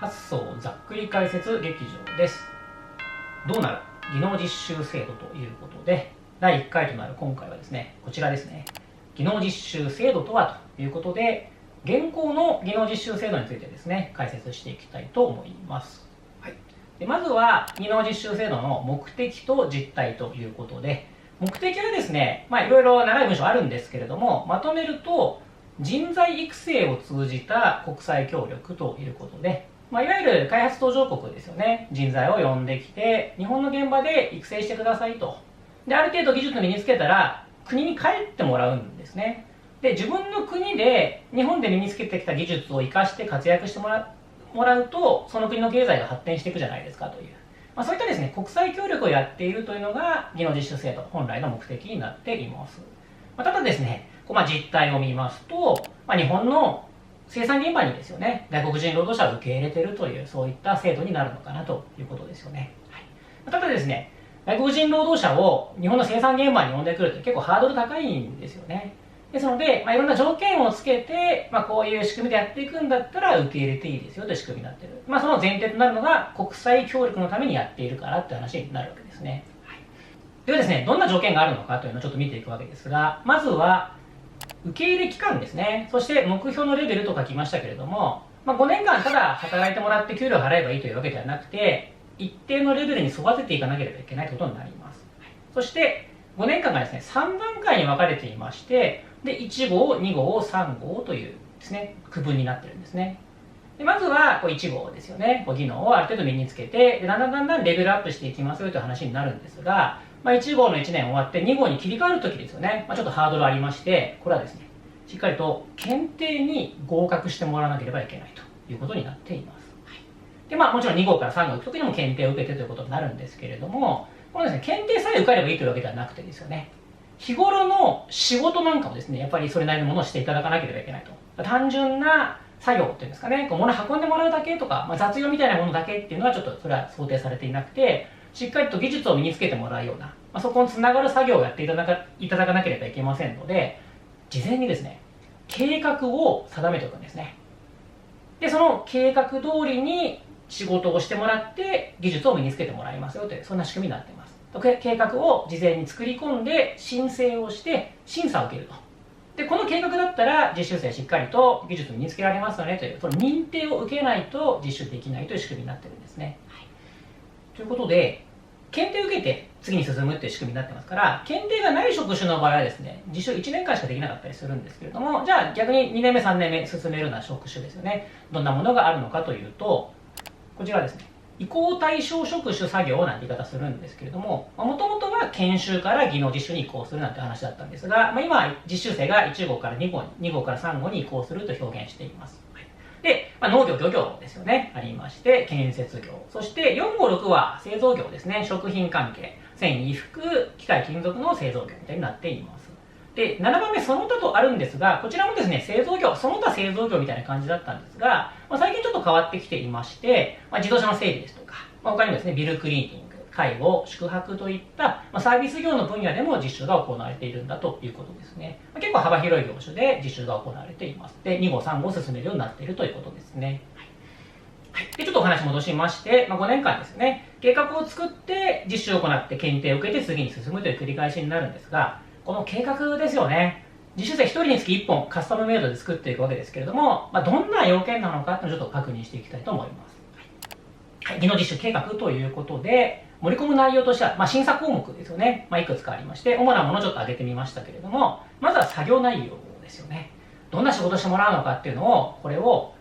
発想ざっくり解説劇場です。どうなる技能実習制度ということで、第1回となる今回はですね、こちらですね。技能実習制度とはということで、現行の技能実習制度についてですね、解説していきたいと思います。はい、でまずは技能実習制度の目的と実態ということで、目的はですね、いろいろ長い文章あるんですけれども、まとめると、人材育成を通じた国際協力ということで、いわゆる開発途上国ですよね。人材を呼んできて、日本の現場で育成してくださいと。で、ある程度技術を身につけたら、国に帰ってもらうんですね。で、自分の国で、日本で身につけてきた技術を生かして活躍してもらうと、その国の経済が発展していくじゃないですかという。そういったですね、国際協力をやっているというのが、技能実習制度本来の目的になっています。ただですね、実態を見ますと、日本の生産現場にですよね、外国人労働者を受け入れているという、そういった制度になるのかなということですよね。はい、ただですね、外国人労働者を日本の生産現場に呼んでくるって結構ハードル高いんですよね。ですので、いろんな条件をつけて、こういう仕組みでやっていくんだったら受け入れていいですよという仕組みになっている。その前提となるのが国際協力のためにやっているからって話になるわけですね。はい、ではですね、どんな条件があるのかというのをちょっと見ていくわけですが、まずは受け入れ期間ですね。そして目標のレベルと書きましたけれども、5年間ただ働いてもらって給料を払えばいいというわけではなくて、一定のレベルに育てていかなければいけないということになります。はい、そして5年間がですね、3段階に分かれていまして、で、1号、2号、3号というですね、区分になってるんですね。でまずは1号ですよね。技能をある程度身につけて、だんだんレベルアップしていきますよという話になるんですが、1号の1年終わって2号に切り替わるときですよね。ちょっとハードルありまして、これはですね、しっかりと検定に合格してもらわなければいけないということになっています。はい、でもちろん2号から3号行くときにも検定を受けてということになるんですけれども、このですね、検定さえ受かればいいというわけではなくてですよね、日頃の仕事なんかをですね、やっぱりそれなりのものをしていただかなければいけないと。単純な作業っていうんですかね、物を運んでもらうだけとか、雑用みたいなものだけっていうのはちょっとそれは想定されていなくて、しっかりと技術を身につけてもらうような、そこにつながる作業をやっていただかなければいけませんので、事前にですね、計画を定めておくんですね。で、その計画通りに仕事をしてもらって技術を身につけてもらいますよという、そんな仕組みになっています。計画を事前に作り込んで申請をして審査を受けると。で、この計画だったら実習生しっかりと技術を身につけられますよねという、その認定を受けないと実習できないという仕組みになっているんですね。はい、ということで、検定を受けて次に進むっていう仕組みになってますから、検定がない職種の場合はですね、実習1年間しかできなかったりするんですけれども、じゃあ逆に2年目、3年目進めるような職種ですよね。どんなものがあるのかというと、こちらですね、移行対象職種作業なんて言い方するんですけれども、もともとは研修から技能実習に移行するなんて話だったんですが、今、実習生が1号から2号に、2号から3号に移行すると表現しています。で、農業、漁業ですよね、ありまして、建設業。そして4、5、6は製造業ですね、食品関係、繊維、衣服、機械、金属の製造業みたいになっています。で、7番目、その他とあるんですが、こちらもですね、製造業、その他製造業みたいな感じだったんですが、最近ちょっと変わってきていまして、自動車の整備ですとか、他にもですね、ビルクリーニング、介護、宿泊といった、サービス業の分野でも実習が行われているんだということですね。結構幅広い業種で実習が行われています。で、2号、3号を進めるようになっているということですね。はい、でちょっとお話戻しまして、5年間ですよね、計画を作って実習を行って検定を受けて次に進むという繰り返しになるんですが、この計画ですよね。実習生1人につき1本カスタムメイドで作っていくわけですけれども、どんな要件なのかというのをちょっと確認していきたいと思います。はい、技能実習計画ということで、盛り込む内容としては、審査項目ですよね。いくつかありまして、主なものをちょっと挙げてみましたけれども、まずは作業内容ですよね。どんな仕事をしてもらうのかっていうのを、これを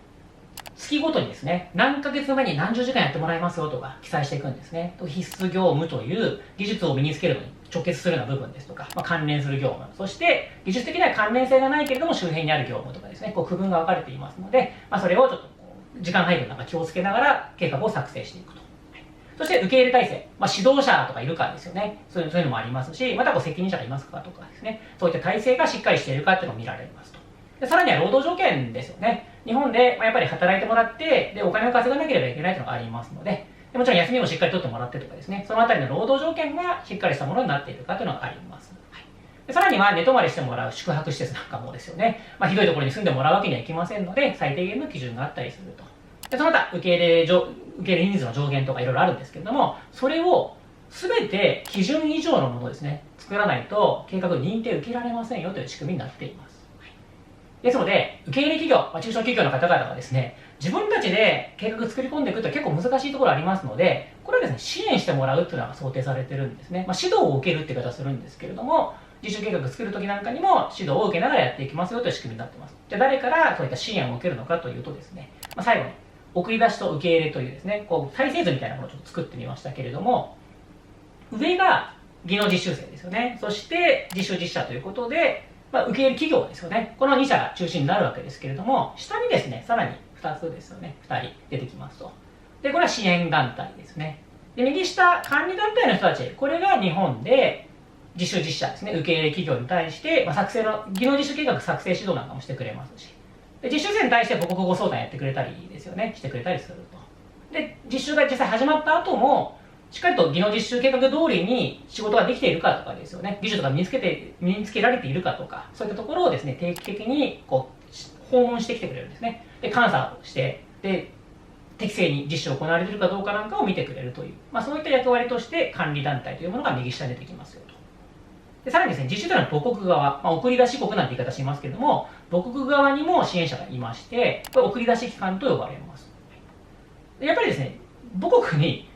月ごとにですね、何ヶ月目に何十時間やってもらいますよとか記載していくんですね。必須業務という技術を身につけるのに直結するような部分ですとか、関連する業務、そして技術的には関連性がないけれども周辺にある業務とかですね、区分が分かれていますので、それをちょっと時間配分なんか気をつけながら計画を作成していくと。そして受け入れ体制、指導者とかいるかですよね。そういうのもありますし、また責任者がいますかとかですね、そういった体制がしっかりしているかっていうのを見られますと。でさらには労働条件ですよね。日本でやっぱり働いてもらって、でお金を稼がなければいけないというのがありますので、もちろん休みもしっかり取ってもらってとかですね、そのあたりの労働条件がしっかりしたものになっているかというのがあります。はい、でさらには寝泊まりしてもらう宿泊施設なんかもですよね、ひどいところに住んでもらうわけにはいきませんので、最低限の基準があったりすると。でその他受け入れ人数の上限とかいろいろあるんですけれども、それを全て基準以上のものをですね、作らないと計画認定受けられませんよという仕組みになっています。ですので、受け入れ企業、中小企業の方々がですね、自分たちで計画作り込んでいくと結構難しいところありますので、これはですね、支援してもらうっていうのが想定されてるんですね。指導を受けるって言い方をするんですけれども、自主計画作るときなんかにも指導を受けながらやっていきますよという仕組みになっています。じゃあ誰からそういった支援を受けるのかというとですね、最後に送り出しと受け入れというですね、体制図みたいなものをちょっと作ってみましたけれども、上が技能実習生ですよね。そして実習実社ということで、受け入れ企業ですよね。この2社が中心になるわけですけれども、下にですね、さらに2つですよね。2人出てきますと。で、これは支援団体ですね。で、右下、管理団体の人たち、これが日本で実習実社ですね、受け入れ企業に対して、技能実習計画作成指導なんかもしてくれますし、で実習生に対して母国語相談やってくれたりですよね、してくれたりすると。で、実習が実際始まった後も、しっかりと技能実習計画通りに仕事ができているかとかですよね、技術が身につけられているかとか、そういったところをですね、定期的に訪問してきてくれるんですね。で、監査をして、で、適正に実習を行われているかどうかなんかを見てくれるという、そういった役割として管理団体というものが右下に出てきますよと。でさらにですね、実習というのは母国側、送り出し国なんて言い方しますけれども、母国側にも支援者がいまして、これ送り出し機関と呼ばれます。でやっぱりですね、母国に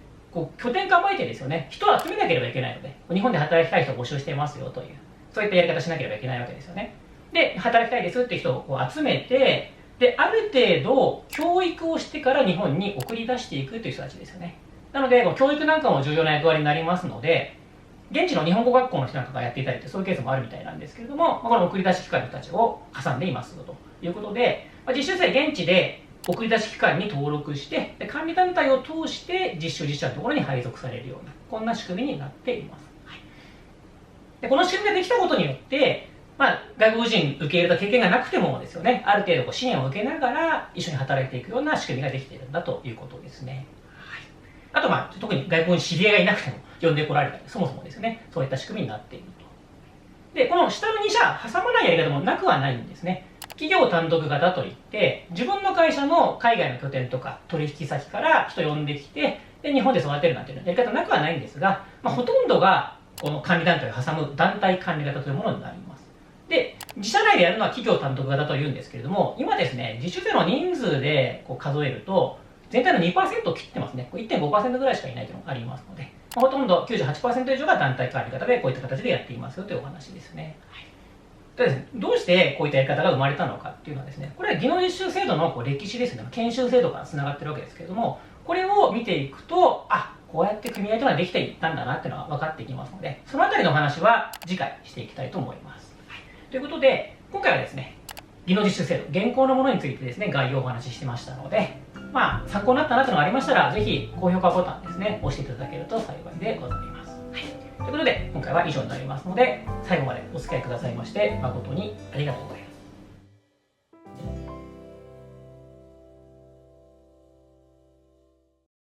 拠点構えてですよね、人を集めなければいけないので、日本で働きたい人を募集していますよという、そういったやり方しなければいけないわけですよね。で、働きたいですっていう人を集めて、で、ある程度教育をしてから日本に送り出していくという人たちですよね。なので、教育なんかも重要な役割になりますので、現地の日本語学校の人なんかがやっていたりって、そういうケースもあるみたいなんですけれども、この送り出し機関の人たちを挟んでいますよということで、実習生現地で送り出し機関に登録して、で管理団体を通して実習実社のところに配属されるような、こんな仕組みになっています。はい、でこの仕組みができたことによって、外国人受け入れた経験がなくてもですよね、ある程度支援を受けながら一緒に働いていくような仕組みができているんだということですね。はい、あと特に外国に知り合いがいなくても呼んでこられたり、そもそもですよね、そういった仕組みになっていると。で、この下の2社、挟まないやり方もなくはないんですね。企業単独型といって、自分の会社の海外の拠点とか取引先から人呼んできて、で日本で育てるなんていうやり方なくはないんですが、ほとんどがこの管理団体を挟む団体管理型というものになります。で、自社内でやるのは企業単独型というんですけれども、今ですね、実習生の人数で数えると、全体の 2% を切ってますね。1.5% ぐらいしかいないというのがありますので、ほとんど 98% 以上が団体管理型でこういった形でやっていますよというお話ですね。はい、でですね、どうしてこういったやり方が生まれたのかっていうのはですね、これは技能実習制度の歴史ですね、研修制度からつながってるわけですけれども、これを見ていくと、こうやって組合というのができていったんだなっていうのが分かってきますので、そのあたりのお話は次回していきたいと思います。はい、ということで、今回はですね、技能実習制度、現行のものについてですね、概要をお話ししてましたので、参考になったなというのがありましたら、ぜひ高評価ボタンですね、押していただけると幸いでございます。はい、ということで、今回は以上になりますので、最後までお付き合いくださいまして、誠にありがとうございます。